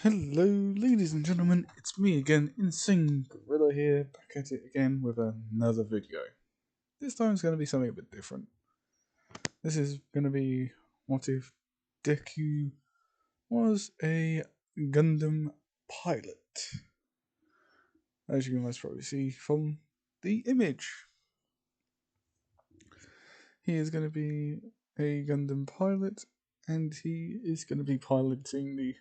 Hello, ladies and gentlemen, it's me again, Insane Gorilla here, back at it again with another video. This time it's going to be something a bit different. This is going to be what if Deku was a Gundam pilot. As you can most probably see from the image. He is going to be a Gundam pilot, and he is going to be piloting the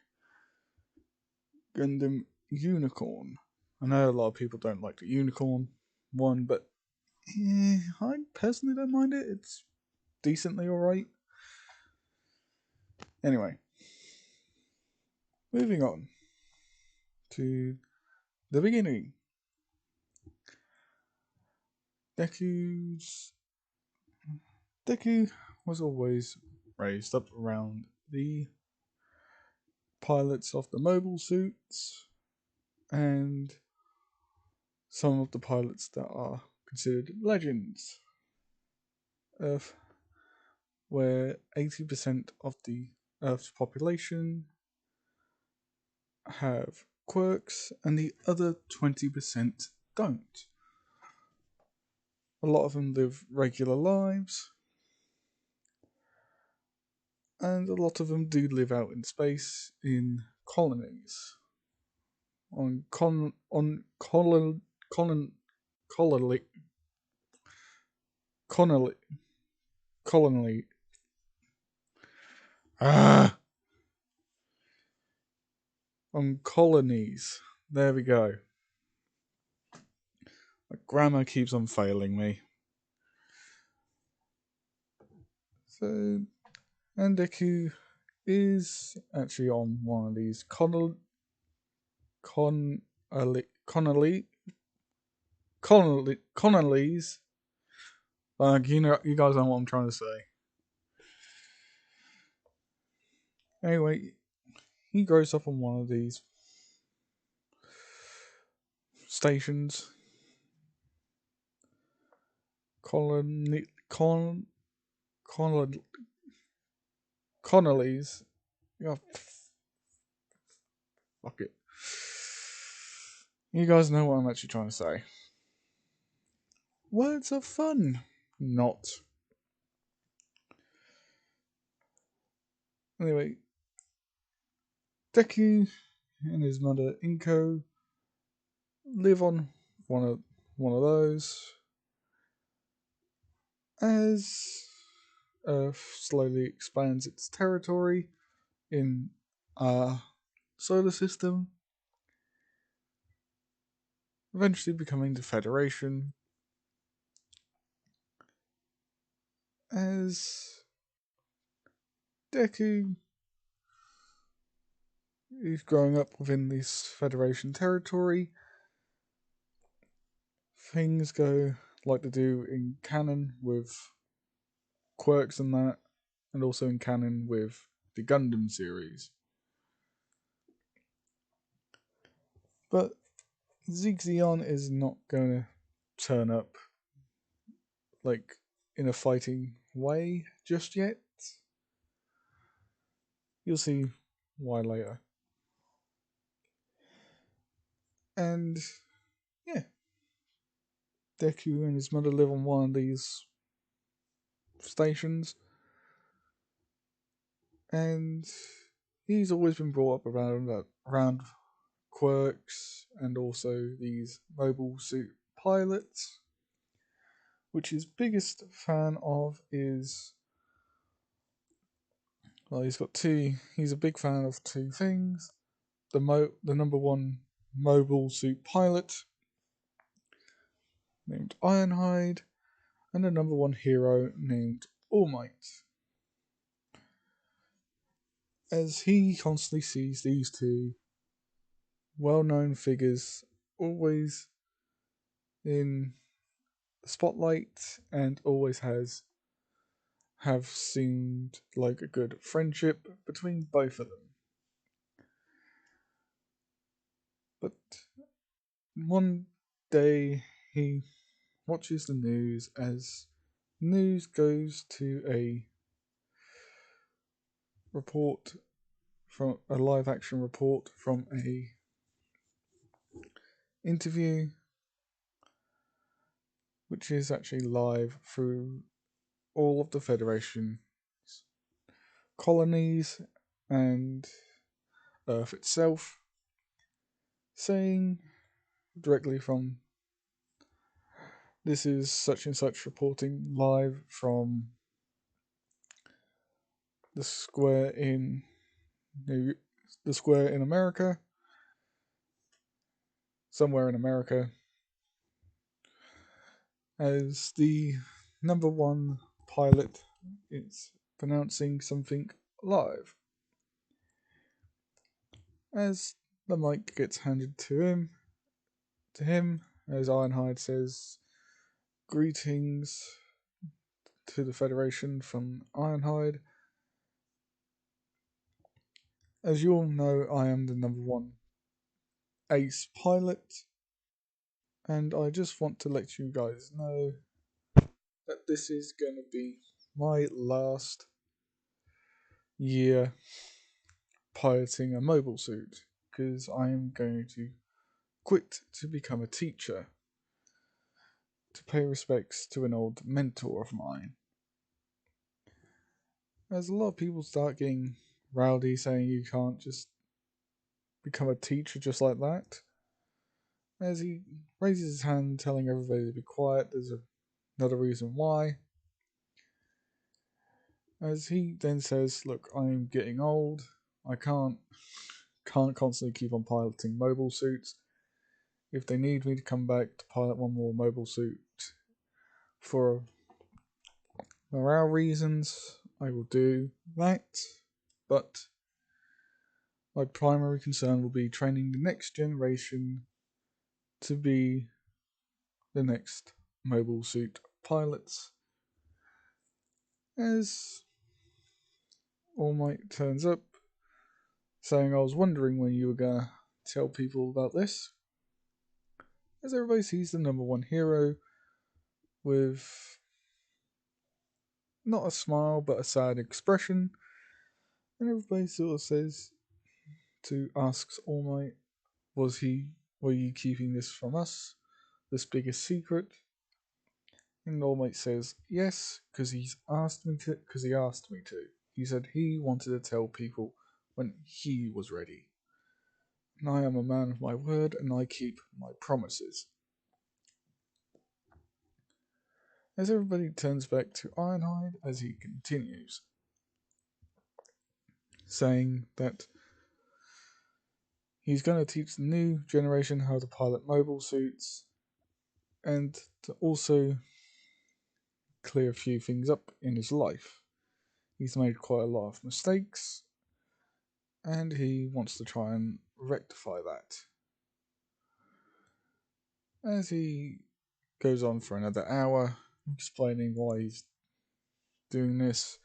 Gundam Unicorn. I know a lot of people don't like the Unicorn one, but I personally don't mind it. It's decently alright. Anyway, moving on to the beginning. Deku was always raised up around the pilots of the mobile suits and some of the pilots that are considered legends. Earth, where 80% of the Earth's population have quirks and the other 20% don't. A lot of them live regular lives, and a lot of them do live out in space in colonies. On colony ah on colonies. There we go. My grammar keeps on failing me. So, and Deku is actually on one of these colonies. You guys know what I'm trying to say. Anyway, he grows up on one of these stations. Connolly's. Oh, fuck it. You guys know what I'm actually trying to say. Words are fun. Not. Anyway, Deku and his mother Inko live on one of those. As Earth slowly expands its territory in our solar system, eventually becoming the Federation, as Deku is growing up within this Federation territory. Things go like they do in canon with quirks and that, and also in canon with the Gundam series. But Zigzeon is not going to turn up like in a fighting way just yet. You'll see why later. And yeah, Deku and his mother live on one of these stations, and he's always been brought up around quirks and also these mobile suit pilots. Which his biggest fan of is, well, he's a big fan of two things: the number one mobile suit pilot named Ironhide, and the number one hero named All Might. As he constantly sees these two well-known figures always in the spotlight and always have seemed like a good friendship between both of them. But one day he watches the news as news goes to a report from a live action report from a interview, which is actually live through all of the Federation's colonies and Earth itself, saying directly from this is such and such reporting live from the square in America, somewhere in America, as the number one pilot is pronouncing something live. As the mic gets handed to him, as Ironhide says, "Greetings to the Federation from Ironhide. As you all know, I am the number one ace pilot, and I just want to let you guys know that this is going to be my last year piloting a mobile suit, because I am going to quit to become a teacher to pay respects to an old mentor of mine." As a lot of people start getting rowdy, saying you can't just become a teacher just like that, as he raises his hand telling everybody to be quiet, there's another reason why. As he then says, "Look, I'm getting old. I can't constantly keep on piloting mobile suits. If they need me to come back to pilot one more mobile suit for morale reasons, I will do that. But my primary concern will be training the next generation to be the next mobile suit pilots." As All Might turns up, saying, "I was wondering when you were gonna tell people about this." As everybody sees the number one hero with not a smile but a sad expression, and everybody sort of says asks All Might, were you keeping this from us? This biggest secret?" And All Might says, "Yes, because he asked me to. He said he wanted to tell people when he was ready. And I am a man of my word, and I keep my promises." As everybody turns back to Ironhide, as he continues, saying that he's going to teach the new generation how to pilot mobile suits, and to also clear a few things up in his life. He's made quite a lot of mistakes, and he wants to try and rectify that. As he goes on for another hour, explaining why he's doing this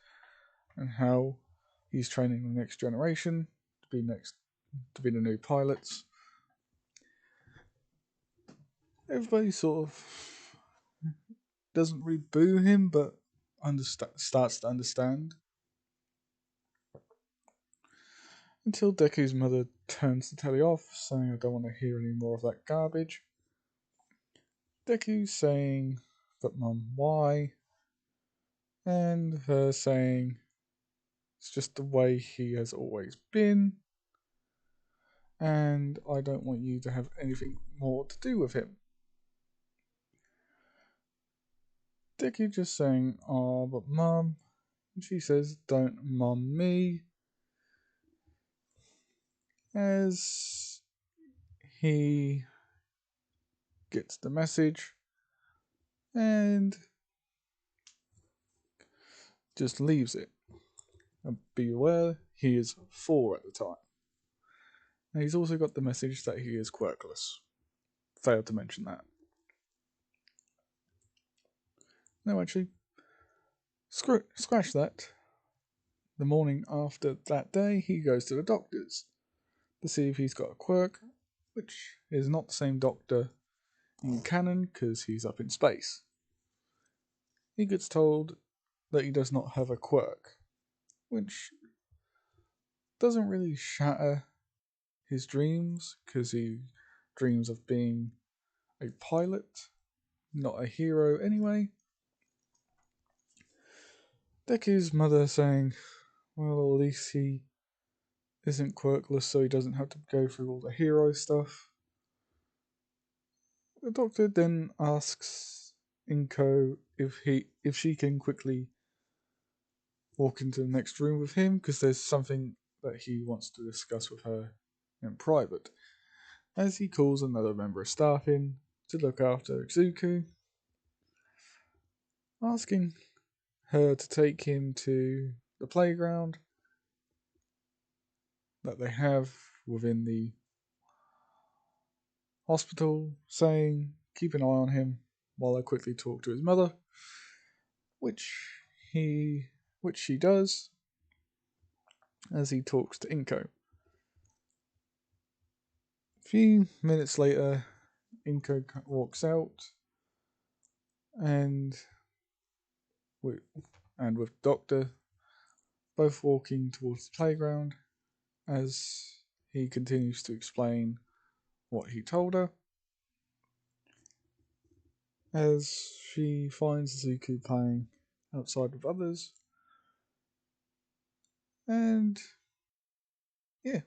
and how he's training the next generation to be the new pilots. Everybody sort of doesn't really boo him, but starts to understand. Until Deku's mother turns the telly off, saying, "I don't want to hear any more of that garbage." Deku saying, "But Mum, why?" And her saying, "It's just the way he has always been, and I don't want you to have anything more to do with him." Deku just saying, "Oh, but Mum," and she says, "Don't mum me." As he gets the message and just leaves it. And be aware, he is 4 at the time. And he's also got the message that he is quirkless. Failed to mention that. No, actually, scratch that. The morning after that day, he goes to the doctor's to see if he's got a quirk, which is not the same doctor in canon because he's up in space. He gets told that he does not have a quirk, which doesn't really shatter his dreams because he dreams of being a pilot, not a hero anyway. Deku's mother saying, well, at least he isn't quirkless so he doesn't have to go through all the hero stuff. The doctor then asks Inko if she can quickly walk into the next room with him because there's something that he wants to discuss with her in private, as he calls another member of staff in to look after Izuku, asking her to take him to the playground that they have within the hospital, saying keep an eye on him while I quickly talk to his mother, which he which she does as he talks to Inko. A few minutes later, Inko walks out and with, with Doctor both walking towards the playground as he continues to explain what he told her. As she finds Zuko playing outside with others. And yeah,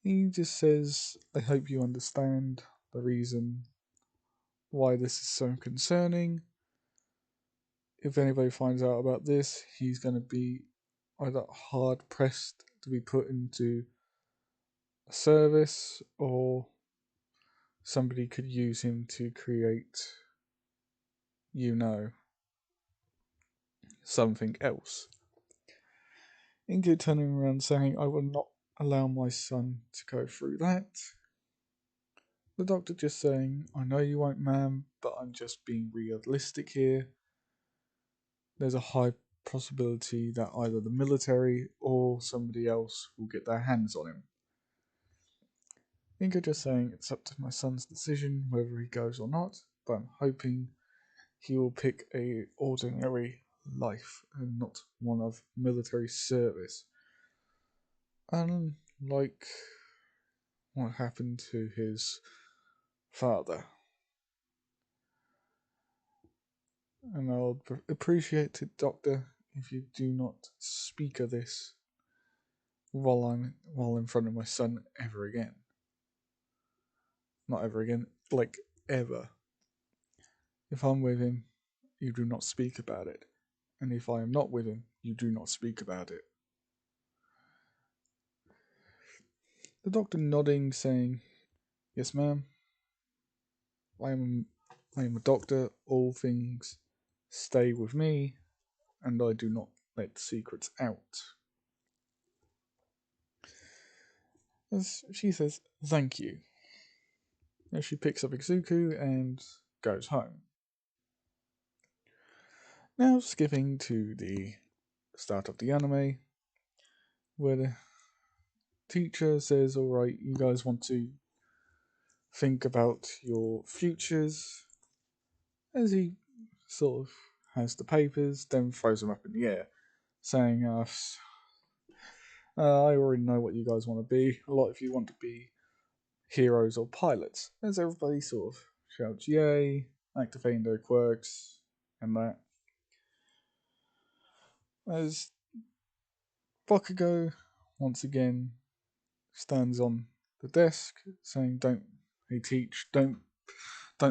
he just says, I hope you understand the reason why this is so concerning. If anybody finds out about this, he's going to be either hard pressed to be put into a service or somebody could use him to create, something else. Ingo turning around saying, I will not allow my son to go through that. The doctor just saying, I know you won't, ma'am, but I'm just being realistic here. There's a high possibility that either the military or somebody else will get their hands on him. Ingo just saying, it's up to my son's decision whether he goes or not, but I'm hoping he will pick a ordinary life and not one of military service. Unlike what happened to his father. And I'll appreciate it, Doctor, if you do not speak of this while in front of my son ever again. Not ever again, like ever. If I'm with him, you do not speak about it. And if I am not with him, you do not speak about it. The doctor nodding, saying, yes, ma'am. I am a doctor. All things stay with me, and I do not let secrets out. As she says, thank you. As she picks up Izuku and goes home. Now skipping to the start of the anime, where the teacher says, alright, you guys want to think about your futures, as he sort of has the papers, then throws them up in the air, saying, I already know what you guys want to be. A lot of you want to be heroes or pilots. As everybody sort of shouts, yay, activating their quirks, and that. As Bakugo once again stands on the desk, saying, don't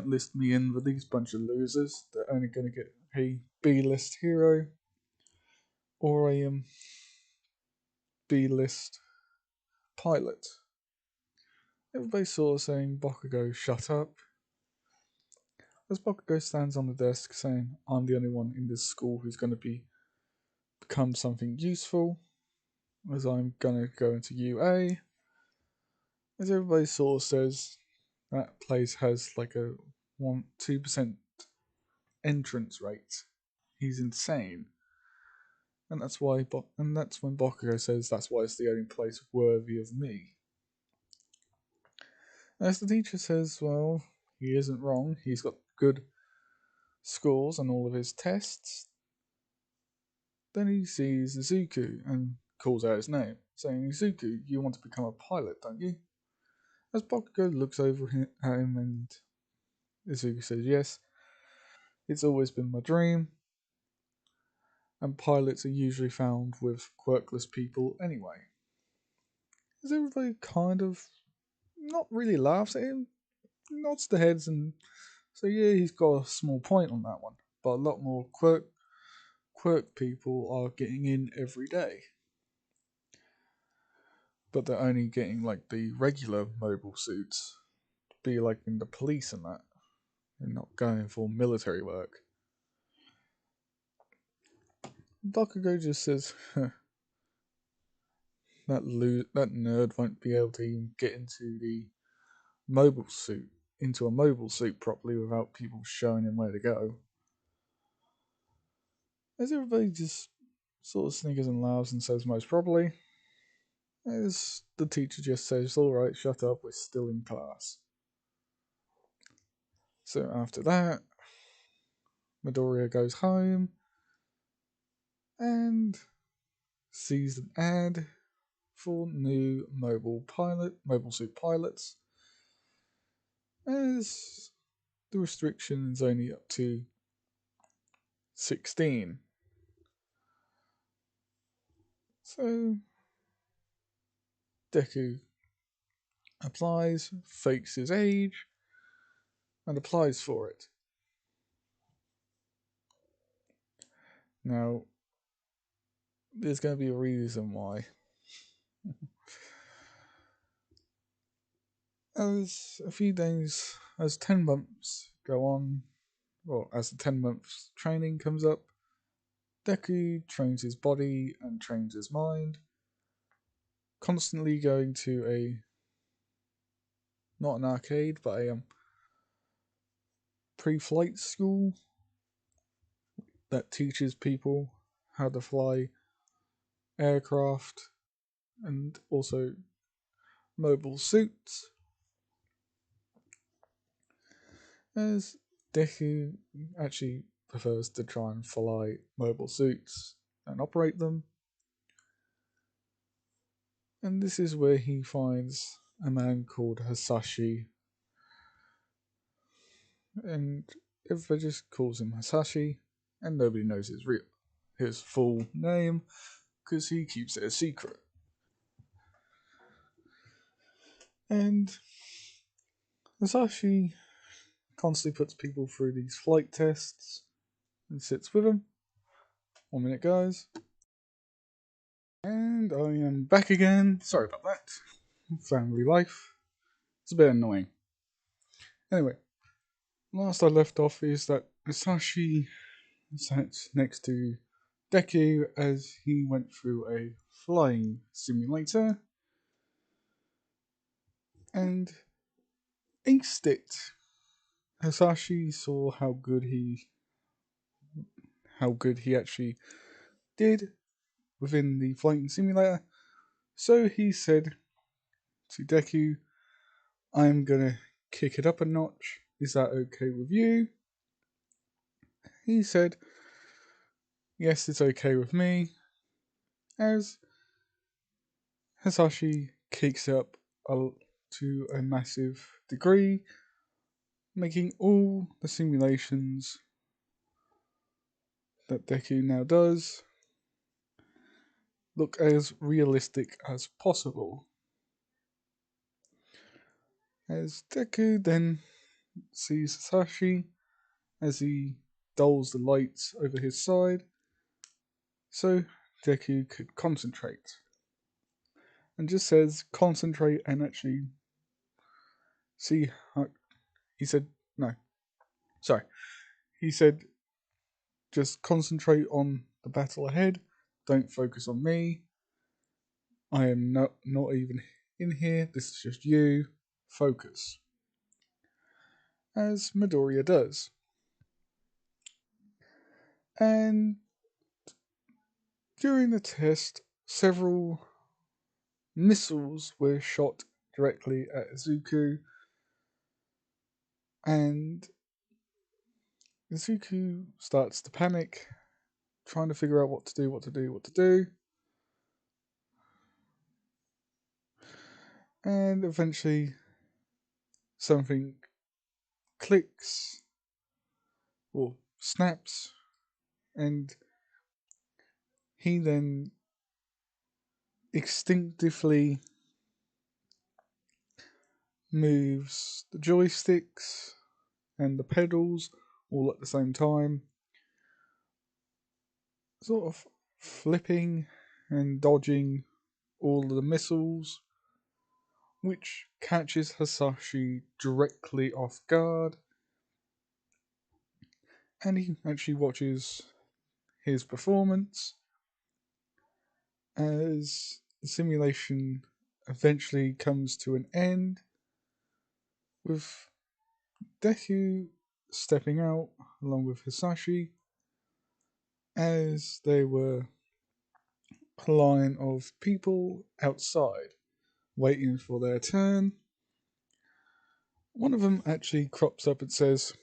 list me in with these bunch of losers. They're only going to get a B-list hero or a B-list pilot. Everybody's sort of saying, Bakugo, shut up. As Bakugo stands on the desk saying, I'm the only one in this school who's going to become something useful, as I'm going to go into UA. As everybody sort of says, that place has like a 2% entrance rate. He's insane. And that's when Bakugo says that's why it's the only place worthy of me. As the teacher says, well, he isn't wrong. He's got good scores on all of his tests. Then he sees Izuku and calls out his name, saying, Izuku, you want to become a pilot, don't you? As Bakugo looks over at him and Izuku says, yes, it's always been my dream, and pilots are usually found with quirkless people anyway. As everybody kind of not really laughs at him, nods their heads and say, yeah, he's got a small point on that one, but a lot more quirk people are getting in every day. But they're only getting like the regular mobile suits, be like in the police and that. They're not going for military work. Bakugo just says, that nerd won't be able to even get into a mobile suit properly without people showing him where to go. As everybody just sort of sniggers and laughs and says most probably, as the teacher just says, alright, shut up, we're still in class. So after that, Midoriya goes home and sees an ad for new mobile suit pilots, as the restriction is only up to 16. So Deku applies, fakes his age, and applies for it. Now, there's going to be a reason why. As 10 months go on, well, as the 10 months training comes up, Deku trains his body and trains his mind, constantly going to not an arcade, but a pre-flight school that teaches people how to fly aircraft and also mobile suits. As Deku actually prefers to try and fly mobile suits and operate them. And this is where he finds a man called Hasashi. And everybody just calls him Hasashi, and nobody knows his full name because he keeps it a secret. And Hasashi constantly puts people through these flight tests and sits with them. 1 minute, guys. And I am back again. Sorry about that. Family life. It's a bit annoying. Anyway, last I left off is that Hasashi sat next to Deku as he went through a flying simulator and aced it. Hasashi saw how good he actually did within the flying simulator, so he said to Deku, I'm gonna kick it up a notch. Is that okay with you? He said, yes, it's okay with me, as Hasashi kicks up to a massive degree, making all the simulations that Deku now does look as realistic as possible. As Deku then sees Hasashi as he dulls the lights over his side, so Deku could concentrate. And just says concentrate and actually see how. He said, no, sorry. He said, just concentrate on the battle ahead. Don't focus on me. I am not even in here. This is just you. Focus. As Midoriya does. And during the test, several missiles were shot directly at Izuku, and Izuku starts to panic, trying to figure out what to do. And eventually something clicks or snaps, and he then instinctively moves the joysticks and the pedals all at the same time, sort of flipping and dodging all of the missiles, which catches Hasashi directly off guard, and he actually watches his performance as the simulation eventually comes to an end, with Deku stepping out along with Hisashi as they were a line of people outside waiting for their turn. One of them actually crops up and says,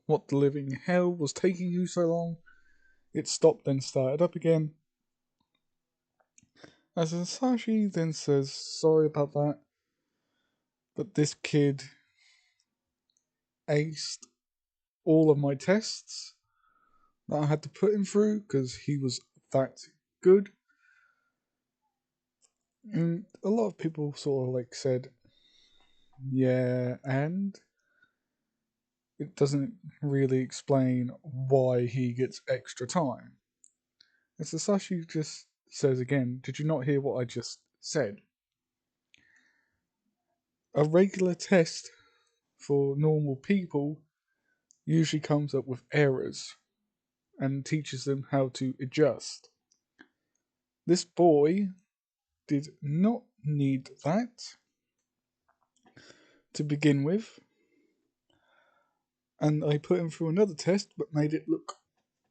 "What the living hell was taking you so long?" It stopped and started up again. As Hisashi then says, "Sorry about that, but this kid aced all of my tests that I had to put him through because he was that good." And a lot of people sort of like said, "Yeah, and it doesn't really explain why he gets extra time." And Sasashi just says again, "Did you not hear what I just said? A regular test for normal people usually comes up with errors and teaches them how to adjust. This boy did not need that to begin with, and I put him through another test but made it look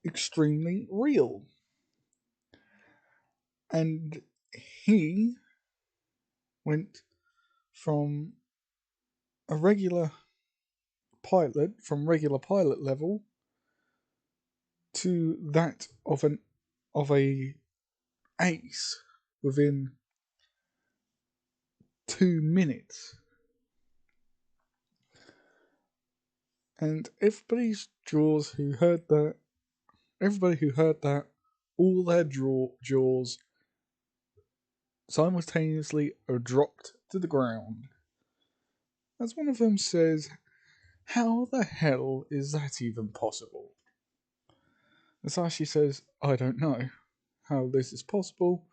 extremely real. And he went from a regular regular pilot level to that of a ace within 2 minutes." And everybody who heard that, all their jaws simultaneously are dropped to the ground. As one of them says, "How the hell is that even possible?" Masashi says, "I don't know how this is possible,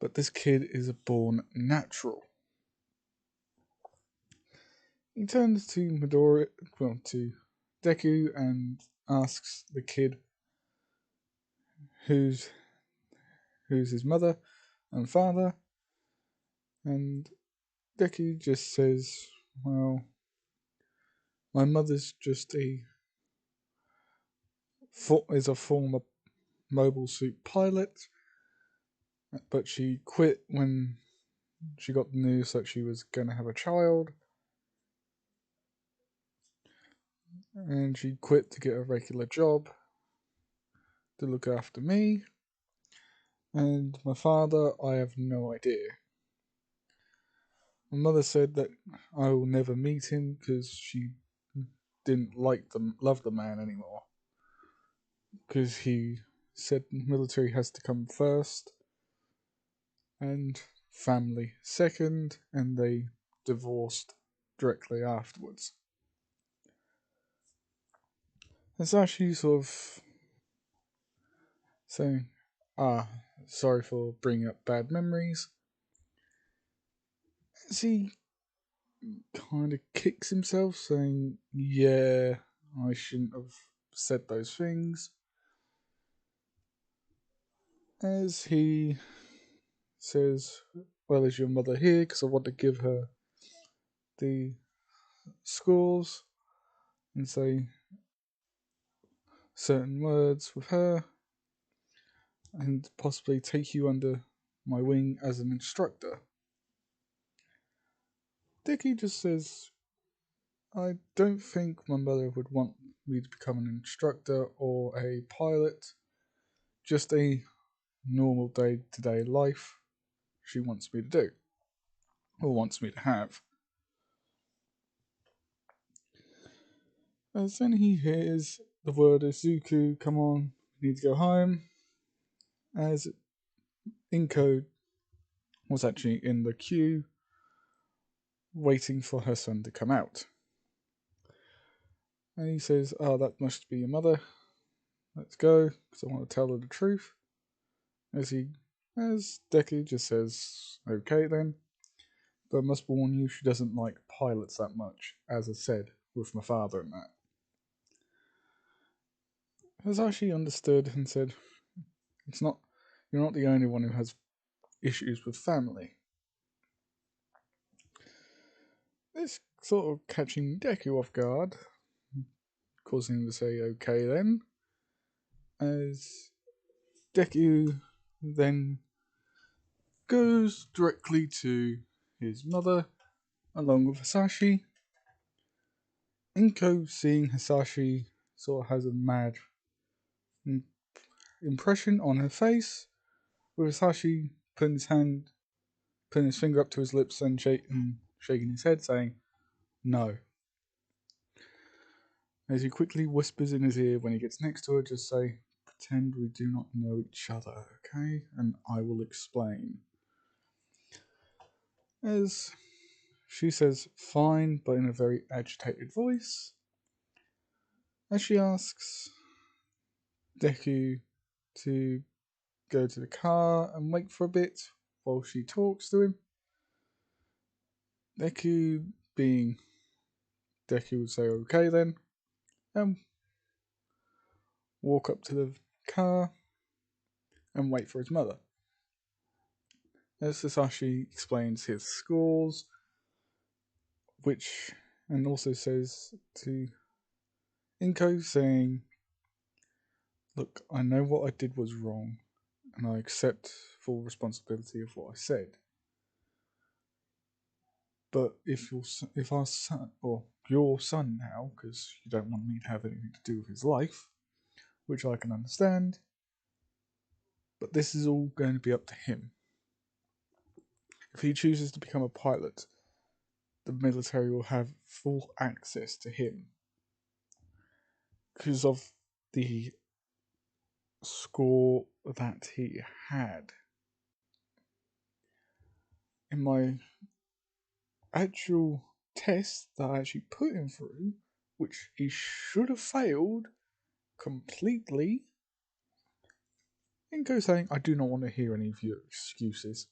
but this kid is a born natural." He turns to to Deku, and asks the kid who's his mother and father, and Deku just says, "Well, my mother's just is a former mobile suit pilot, but she quit when she got the news that she was going to have a child, and she quit to get a regular job to look after me. And my father, I have no idea. My mother said that I will never meet him because she didn't love the man anymore, because he said military has to come first and family second, and they divorced directly afterwards." It's actually sort of saying, sorry for bringing up bad memories, as he kind of kicks himself, saying, "Yeah, I shouldn't have said those things." As he says, "Well, is your mother here? Because I want to give her the scores and say certain words with her, and possibly take you under my wing as an instructor." Dicky just says, "I don't think my mother would want me to become an instructor or a pilot, just a normal day to day life." she wants me to do, or wants me to have. As then he hears the word Izuku, come on, we need to go home, as Inko was actually in the queue waiting for her son to come out. And he says, oh, that must be your mother. Let's go, because I want to tell her the truth. As Deku just says, okay then. But I must warn you, she doesn't like pilots that much, as I said, with my father and that. Hasashi understood and said, you're not the only one who has issues with family. This sort of catching Deku off guard, causing him to say, okay then. As Deku then goes directly to his mother, along with Hasashi. Inko, seeing Hasashi, sort of has a mad impression on her face, with Hasashi putting his finger up to his lips and shaking his head, saying, no. As he quickly whispers in his ear when he gets next to her, just say, pretend we do not know each other, okay? And I will explain. As she says, fine, but in a very agitated voice, as she asks Deku to go to the car and wait for a bit while she talks to him. Deku, being Deku, would say okay then, and walk up to the car and wait for his mother. As Sasashi explains his scores, and also says to Inko, saying, look, I know what I did was wrong, and I accept full responsibility of what I said. But if our son, or your son now, because you don't want me to have anything to do with his life, which I can understand, but this is all going to be up to him. If he chooses to become a pilot, the military will have full access to him because of the score that he had. In my actual test that I actually put him through, which he should have failed completely, Inko saying, I do not want to hear any of your excuses.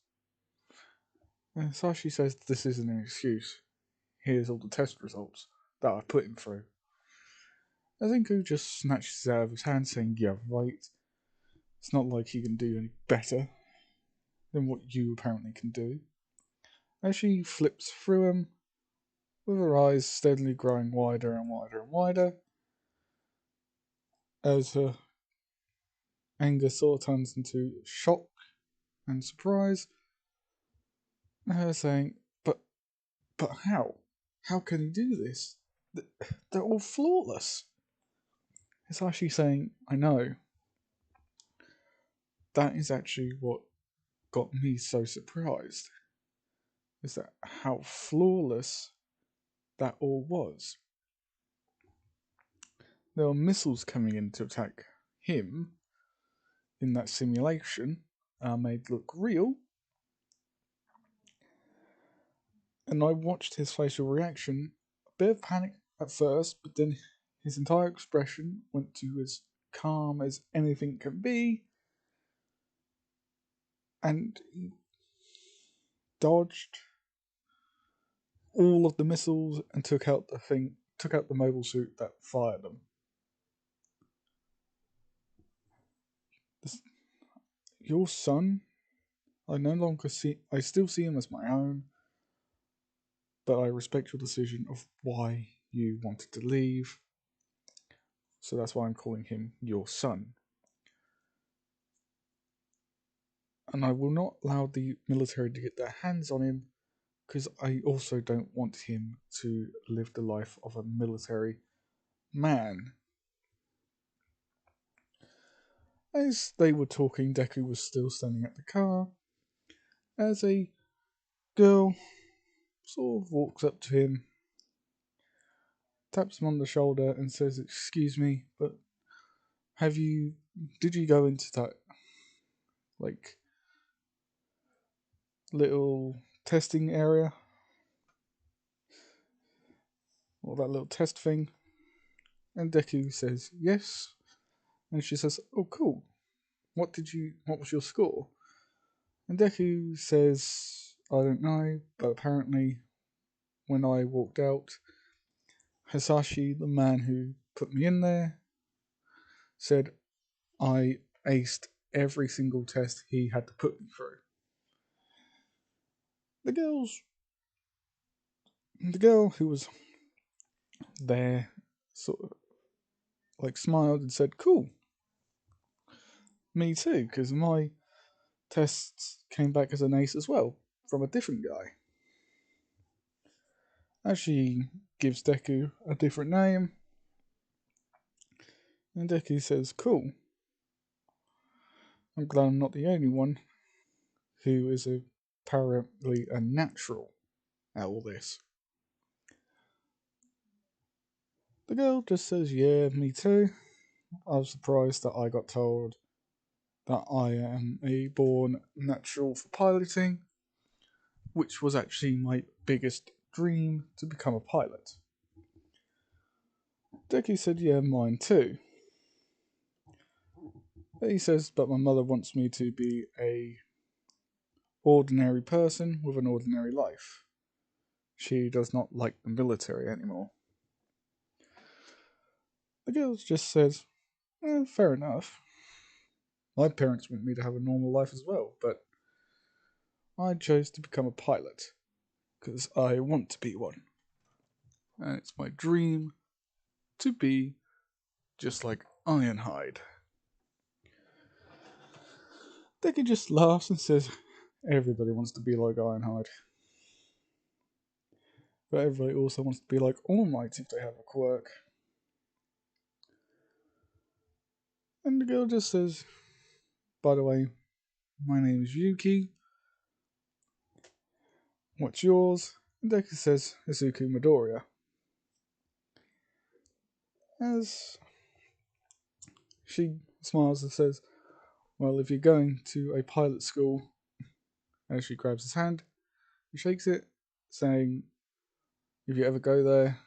And Sashi says, this isn't an excuse. Here's all the test results that I put him through. As Inko just snatches it out of his hand, saying, yeah, right. It's not like he can do any better than what you apparently can do. As she flips through him, with her eyes steadily growing wider and wider and wider, as her anger sort of turns into shock and surprise, and her saying, but how? How can he do this? They're all flawless. It's actually saying, I know. That is actually what got me so surprised. Is that how flawless that all was. There were missiles coming in to attack him in that simulation, made look real. And I watched his facial reaction, a bit of panic at first, but then his entire expression went to as calm as anything can be, and he dodged all of the missiles and took out the mobile suit that fired them. Your son, I still see him as my own, but I respect your decision of why you wanted to leave. So that's why I'm calling him your son. And I will not allow the military to get their hands on him, because I also don't want him to live the life of a military man. As they were talking, Deku was still standing at the car, as a girl sort of walks up to him, taps him on the shoulder, and says, "Excuse me, but did you go into that, like, little testing area? Or that little test thing?" And Deku says, "Yes." And she says, "Oh, cool. What was your score?" And Deku says, "I don't know, but apparently when I walked out, Hisashi, the man who put me in there, said I aced every single test he had to put me through." The girl who was there sort of like smiled and said, "Cool, me too, because my tests came back as an ace as well, from a different guy." As she gives Deku a different name, and Deku says, "Cool, I'm glad I'm not the only one who is apparently a natural at all this." The girl just says, "Yeah, me too. I was surprised that I got told that I am a born natural for piloting, which was actually my biggest dream, to become a pilot." Deku said, "Yeah, mine too." But he says, "But my mother wants me to be a ordinary person with an ordinary life. She does not like the military anymore." The girl just says, "Fair enough. My parents want me to have a normal life as well, but I chose to become a pilot because I want to be one. And it's my dream to be just like Ironhide." Deku just laughs and says, "Everybody wants to be like Ironhide. But everybody also wants to be like All Might if they have a quirk." And the girl just says, "By the way, my name is Yuki. What's yours?" And Deku says, "Izuku Midoriya." As she smiles and says, "Well, if you're going to a pilot school," as she grabs his hand, he shakes it, saying, "If you ever go there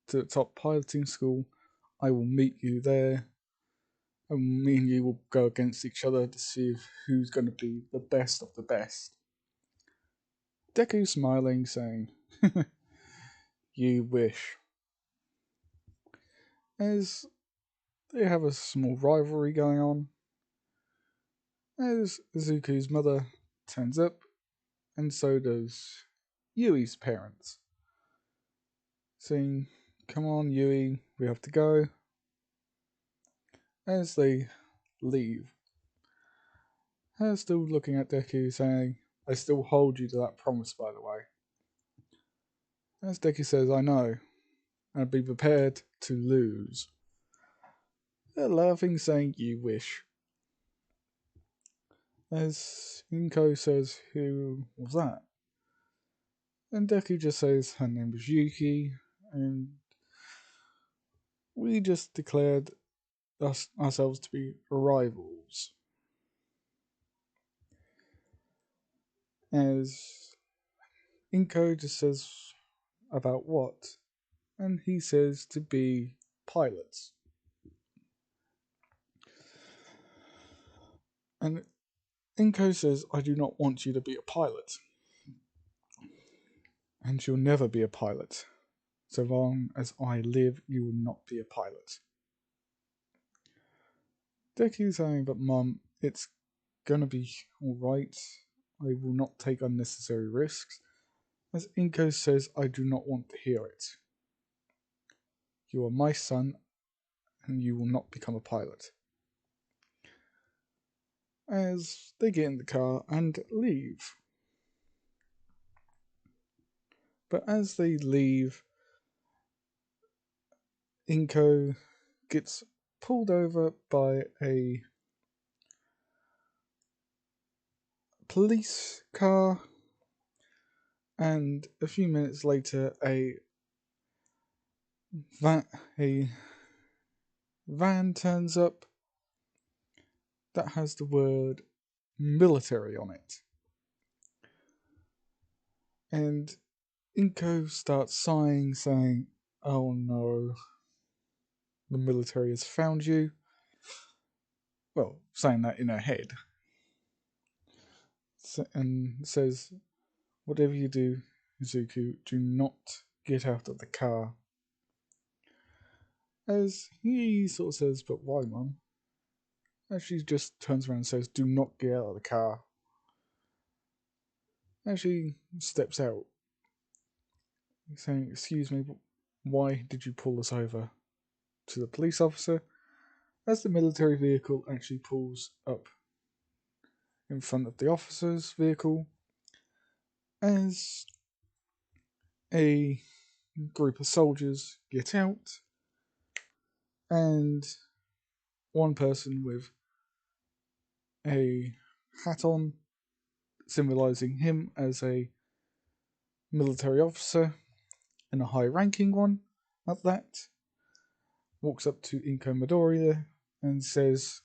to the top piloting school, I will meet you there. And me and you will go against each other to see who's going to be the best of the best." Deku smiling, saying, "You wish." As they have a small rivalry going on, as Izuku's mother turns up, and so does Yui's parents, saying, "Come on, Yui, we have to go." As they leave, her still looking at Deku, saying, "I still hold you to that promise, by the way." As Deku says, "I know, and be prepared to lose." They're laughing, saying, "You wish." As Inko says, "Who was that?" And Deku just says, "Her name was Yuki, and we just declared ourselves to be rivals." As Inko just says, "About what?" And he says, "To be pilots." And Inko says, "I do not want you to be a pilot. And you'll never be a pilot. So long as I live, you will not be a pilot." Deku's saying, "But Mum, it's gonna be alright. I will not take unnecessary risks." As Inko says, "I do not want to hear it. You are my son, and you will not become a pilot." As they get in the car and leave. But as they leave, Inko gets pulled over by a police car, and a few minutes later a van turns up that has the word military on it. And Inko starts sighing, saying, "Oh no, the military has found you." Well, saying that in her head. And says, "Whatever you do, Izuku, do not get out of the car." As he sort of says, "But why, Mum?" As she just turns around and says, "Do not get out of the car." As she steps out, saying, "Excuse me, but why did you pull us over?" To the police officer, as the military vehicle actually pulls up in front of the officer's vehicle, as a group of soldiers get out, and one person with a hat on, symbolizing him as a military officer and a high ranking one at that, walks up to Inko Midoriya and says,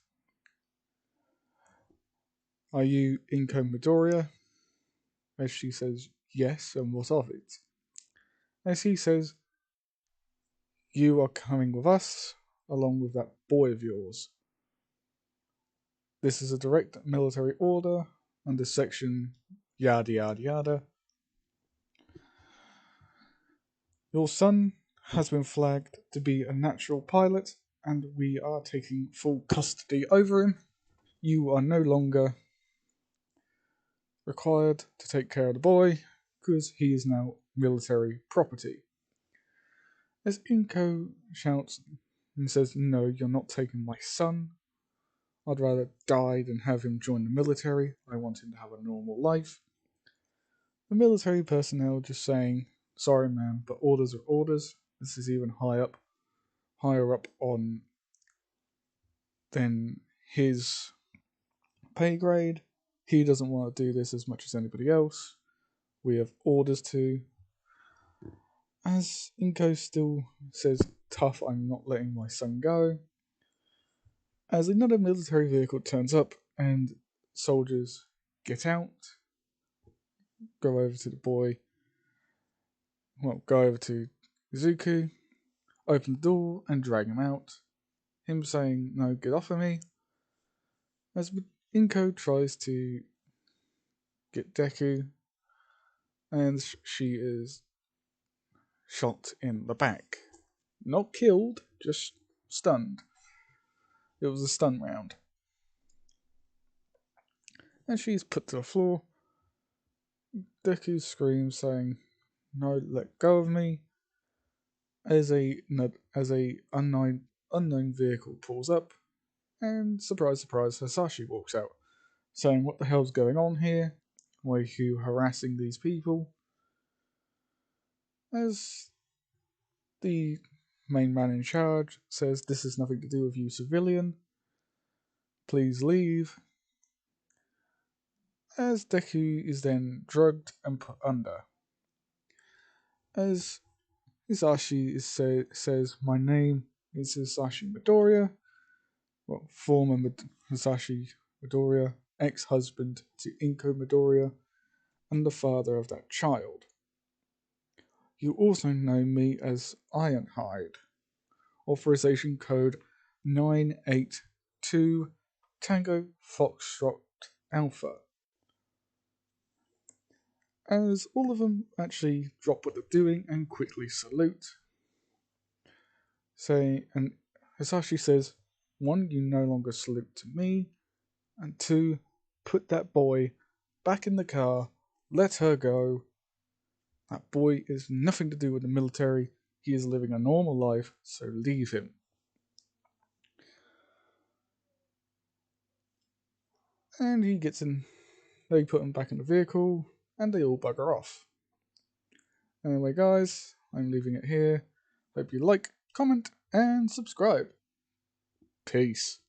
"Are you Inko Midoriya?" As she says, "Yes, and what of it?" As he says, "You are coming with us, along with that boy of yours. This is a direct military order under section yada yada yada. Your son has been flagged to be a natural pilot, and we are taking full custody over him. You are no longer required to take care of the boy, because he is now military property." As Inko shouts and says, "No, you're not taking my son. I'd rather die than have him join the military. I want him to have a normal life." The military personnel just saying, "Sorry, man, but orders are orders." This is even higher up on than his pay grade. He doesn't want to do this as much as anybody else. We have orders to. As Inko still says, "Tough, I'm not letting my son go." As another military vehicle turns up and soldiers get out, go over to the boy, go over to Izuku, open the door and drag him out. Him saying, "No, get off of me." As Inko tries to get Deku, and she is shot in the back. Not killed, just stunned. It was a stun round. And she's put to the floor. Deku screams, saying, "No, let go of me." As a unknown vehicle pulls up, and surprise, surprise, Hasashi walks out, saying, "What the hell's going on here? Why are you harassing these people?" As the main man in charge says, "This has nothing to do with you, civilian. Please leave." As Deku is then drugged and put under. As Hisashi says, "My name is Hisashi Midoriya." Well, former Hisashi Midoriya, ex-husband to Inko Midoriya, and the father of that child. "You also know me as Ironhide. Authorization code 982 Tango Foxtrot Alpha." As all of them actually drop what they're doing and quickly salute. And Hisashi says, "1, you no longer salute to me, and 2, put that boy back in the car, let her go. That boy is nothing to do with the military. He is living a normal life, so leave him." And he gets in. They put him back in the vehicle, and they all bugger off. Anyway, guys, I'm leaving it here. Hope you like, comment, and subscribe. Peace.